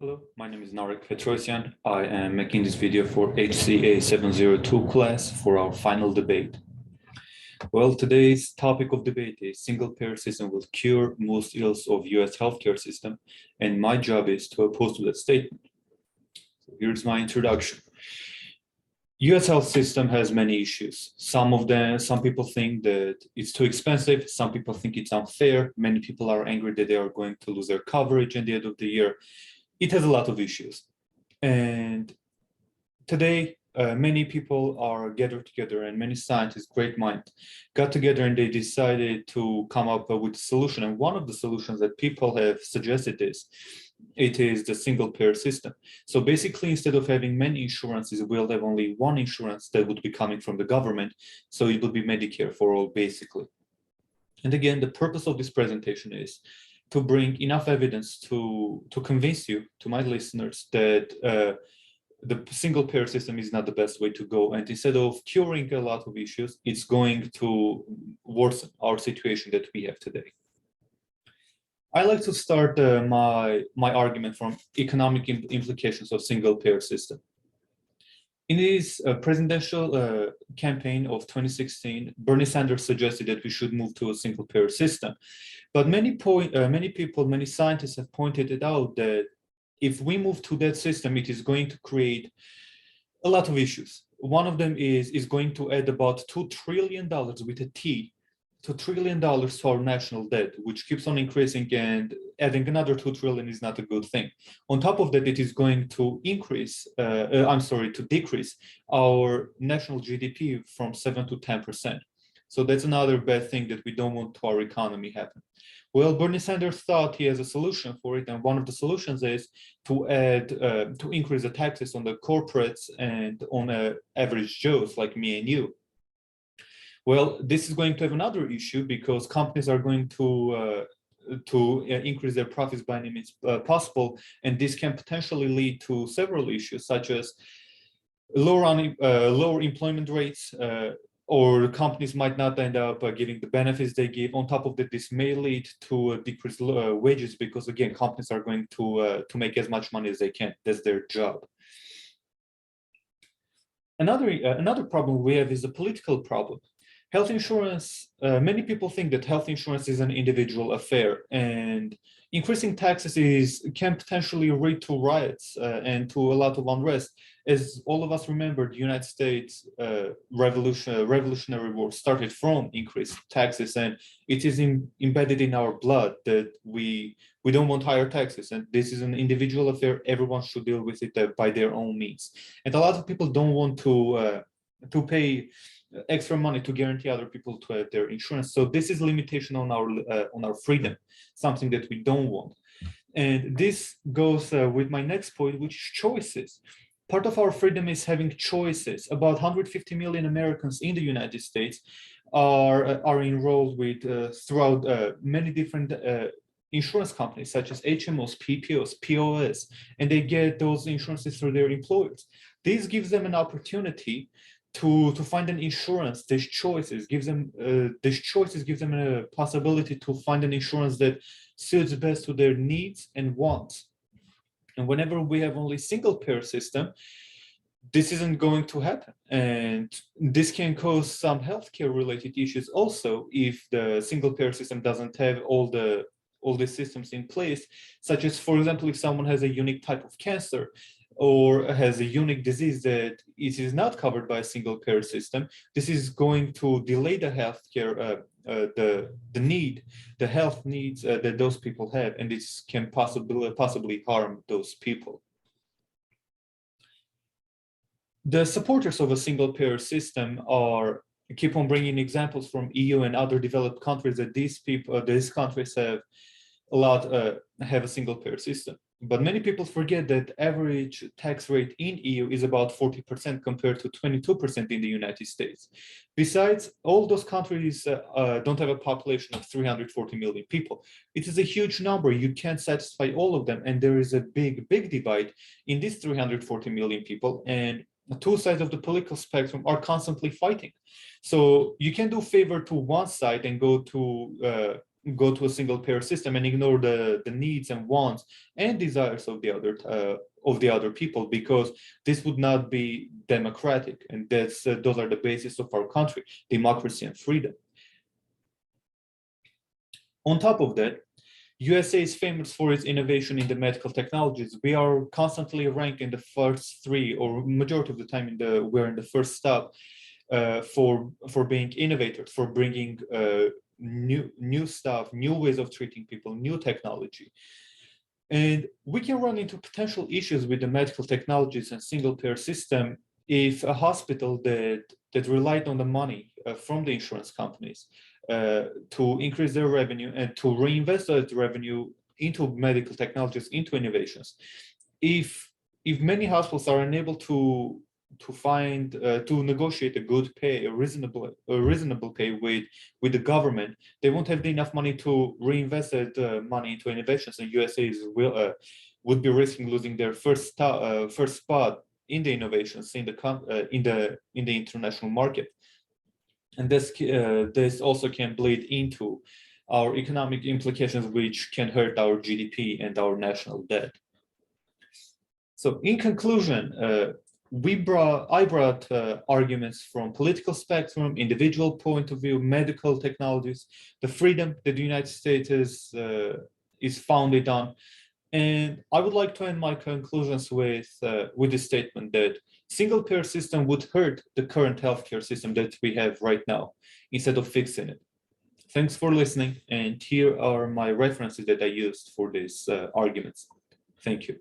Hello, my name is Narek Petrosyan. I am making this video for HCA 702 class for our final debate. Well, today's topic of debate is single-payer system will cure most ills of US healthcare system, and my job is to oppose to that statement. So here's my introduction. US health system has many issues. Some people think that it's too expensive. Some people think it's unfair. Many people are angry that they are going to lose their coverage at the end of the year. It has a lot of issues. And today, many people are gathered together and many scientists, great minds, got together and they decided to come up with a solution. And one of the solutions that people have suggested is the single payer system. So basically, instead of having many insurances, we'll have only one insurance that would be coming from the government. So it would be Medicare for all, basically. And again, the purpose of this presentation is to bring enough evidence to convince you, to my listeners, that the single payer system is not the best way to go. And instead of curing a lot of issues, it's going to worsen our situation that we have today. I like to start my argument from economic implications of single payer system. In his presidential campaign of 2016, Bernie Sanders suggested that we should move to a single payer system. But many people, many scientists have pointed it out that if we move to that system, it is going to create a lot of issues. One of them is going to add about $2 trillion with a T, $2 trillion to our national debt, which keeps on increasing, and adding another 2 trillion is not a good thing. On top of that, it is going to decrease our national GDP from 7 to 10%. So that's another bad thing that we don't want to our economy happen. Well, Bernie Sanders thought he has a solution for it, and one of the solutions is to increase the taxes on the corporates and on average Joes like me and you. Well, this is going to have another issue because companies are going to increase their profits by any means possible, and this can potentially lead to several issues such as lower employment rates, or companies might not end up giving the benefits they give. On top of that, this may lead to decreased wages because, again, companies are going to make as much money as they can. That's their job. Another problem we have is a political problem. Health insurance, many people think that health insurance is an individual affair, and increasing taxes can potentially lead to riots and to a lot of unrest. As all of us remember, the United States Revolutionary War started from increased taxes, and it is embedded in our blood that we don't want higher taxes, and this is an individual affair. Everyone should deal with it by their own means, and a lot of people don't want to pay extra money to guarantee other people to have their insurance. So this is a limitation on our freedom, something that we don't want. And this goes with my next point, which is choices. Part of our freedom is having choices. About 150 million Americans in the United States are enrolled with throughout many different insurance companies such as HMOs, PPOs, POS, and they get those insurances through their employers. This gives them an opportunity to find an insurance. These choices gives them a possibility to find an insurance that suits best to their needs and wants. And whenever we have only single payer system, this isn't going to happen, and this can cause some healthcare related issues also if the single payer system doesn't have all the systems in place, such as, for example, if someone has a unique type of cancer or has a unique disease that it is not covered by a single payer system, this is going to delay the healthcare, the health needs that those people have, and this can possibly harm those people. The supporters of a single payer system keep on bringing examples from EU and other developed countries that these countries have a single payer system. But many people forget that average tax rate in EU is about 40% compared to 22% in the United States. Besides, all those countries don't have a population of 340 million people. It is a huge number. You can't satisfy all of them. And there is a big divide in these 340 million people. And two sides of the political spectrum are constantly fighting. So you can do favor to one side and go to go to a single payer system and ignore the needs and wants and desires of the other people, because this would not be democratic, and those are the basis of our country: democracy and freedom. On top of that, USA is famous for its innovation in the medical technologies. We are constantly ranked in the first three, or majority of the time we're in the first stop for being innovators, for bringing new stuff, new ways of treating people, new technology. And we can run into potential issues with the medical technologies and single payer system if a hospital that relied on the money from the insurance companies to increase their revenue and to reinvest that revenue into medical technologies, into innovations. If many hospitals are unable to find to negotiate a good pay, a reasonable pay with the government, they won't have enough money to reinvest that money into innovations, and USA would be risking losing their first spot in the innovations in the international market. And this also can bleed into our economic implications, which can hurt our GDP and our national debt. So in conclusion, I brought arguments from political spectrum, individual point of view, medical technologies, the freedom that the United States is founded on. And I would like to end my conclusions with the statement that single payer system would hurt the current healthcare system that we have right now, instead of fixing it. Thanks for listening, and here are my references that I used for these arguments. Thank you.